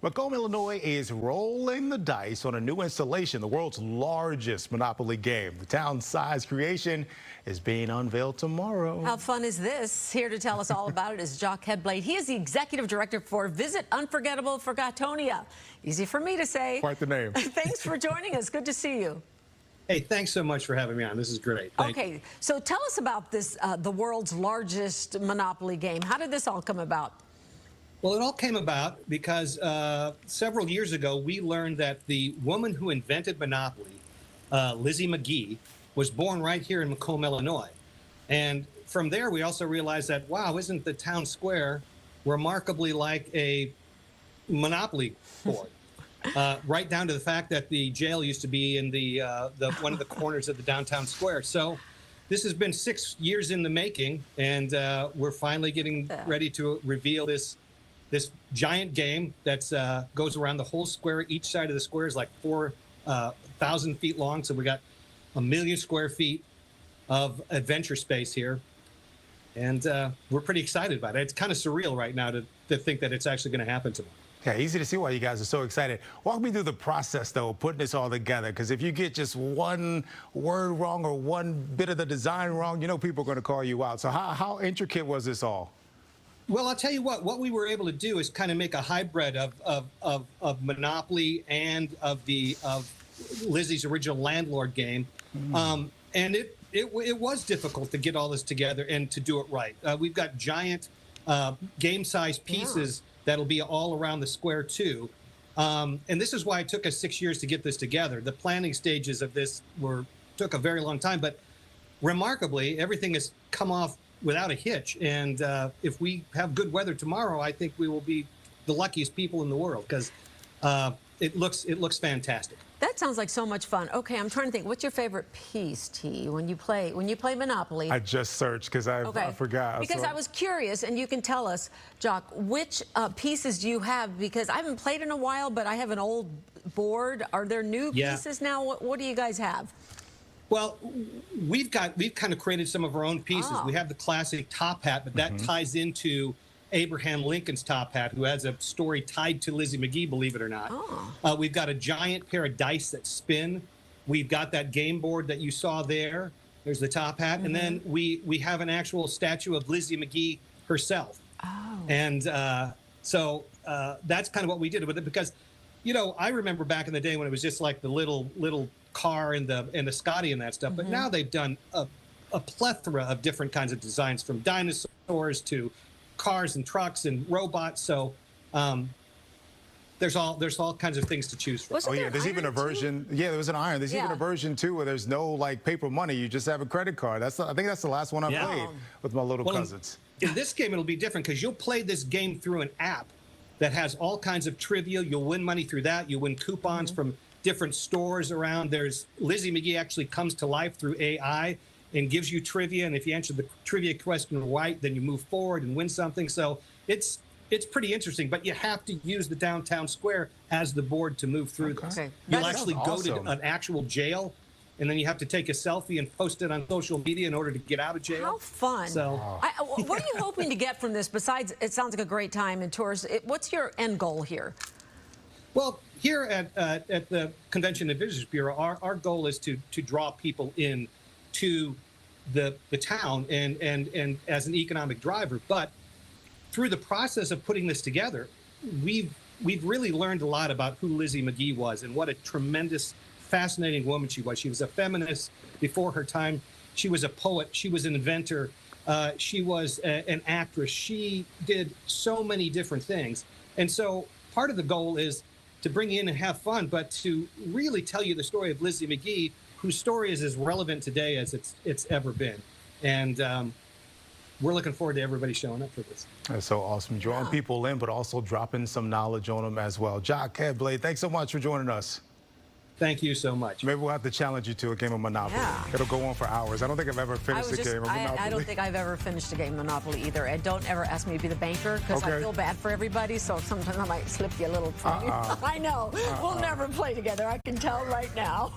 Macomb, Illinois is rolling the dice on a new installation, the world's largest Monopoly game. The town-sized creation is being unveiled tomorrow. How fun is this? Here to tell us all about it is Jock Headblade. He is the executive director for Visit Unforgettable Forgatonia. Easy for me to say. Quite the name. Thanks for joining us. Good to see you. Hey, thanks so much for having me on. This is great. Thank you. So tell us about this, the world's largest Monopoly game. How did this all come about? Well, it all came about because several years ago, we learned that the woman who invented Monopoly, Lizzie McGee, was born right here in Macomb, Illinois. And from there, we also realized that, wow, isn't the town square remarkably like a Monopoly board? Right down to the fact that the jail used to be in the one of the corners of the downtown square. So this has been 6 years in the making, and we're finally getting ready to reveal this giant game that goes around the whole square. Each side of the square is like 4,000 feet long. So we got 1 million square feet of adventure space here. And we're pretty excited about it. It's kind of surreal right now to think that it's actually going to happen tomorrow. Yeah, easy to see why you guys are so excited. Walk me through the process, though, of putting this all together, because if you get just one word wrong or one bit of the design wrong, you know people are going to call you out. So how intricate was this all? Well, I'll tell you what we were able to do is kind of make a hybrid of Monopoly and of Lizzie's original landlord game. And it was difficult to get all this together and to do it right. We've got giant game-sized pieces that'll be all around the square, too. And this is why it took us 6 years to get this together. The planning stages of this took a very long time, but remarkably, everything has come off without a hitch. And if we have good weather tomorrow, I think we will be the luckiest people in the world, because it looks fantastic. That sounds like so much fun. Okay, I'm trying to think. What's your favorite piece, T, when you play Monopoly? I just searched because I forgot. Because I was curious, and you can tell us, Jock, which pieces do you have? Because I haven't played in a while, but I have an old board. Are there new pieces now? What do you guys have? Well, we've kind of created some of our own pieces. We have the classic top hat, but that ties into Abraham Lincoln's top hat, who has a story tied to Lizzie McGee, believe it or not. We've got a giant pair of dice that spin. We've got that game board that you saw there. There's the top hat. And then we have an actual statue of Lizzie McGee herself. And so that's kind of what we did with it, because, you know, I remember back in the day when it was just like the little car and the Scotty and that stuff. But now they've done a plethora of different kinds of designs, from dinosaurs to cars and trucks and robots. So there's all kinds of things to choose from. There's even a version. Yeah, there was an iron. There's even a version too where there's no like paper money. You just have a credit card. I think that's the last one I played with my little cousins. In this game, it'll be different, because you'll play this game through an app that has all kinds of trivia. You'll win money through that. You win coupons from different stores around. There's Lizzie McGee actually comes to life through AI and gives you trivia, and if you answer the trivia question right, then you move forward and win something. So it's pretty interesting, but you have to use the downtown square as the board to move through this. You'll actually go to an actual jail, and then you have to take a selfie and post it on social media in order to get out of jail. How fun. So, what are you hoping to get from this, besides it sounds like a great time in tours? What's your end goal here? Well, here at the Convention and Visitors Bureau, our goal is to draw people in to the town and as an economic driver. But through the process of putting this together, we've really learned a lot about who Lizzie McGee was and what a tremendous, fascinating woman she was. She was a feminist before her time. She was a poet. She was an inventor. She was an actress. She did so many different things. And so part of the goal is to bring you in and have fun, but to really tell you the story of Lizzie McGee, whose story is as relevant today as it's ever been. And we're looking forward to everybody showing up for this. That's so awesome. Drawing people in, but also dropping some knowledge on them as well. Jock Headblade, thanks so much for joining us. Thank you so much. Maybe we'll have to challenge you to a game of Monopoly. It'll go on for hours. I don't think I've ever finished a game of Monopoly. I don't think I've ever finished a game of Monopoly either. And don't ever ask me to be the banker, because I feel bad for everybody. So sometimes I might slip you a little. I know. We'll never play together. I can tell right now.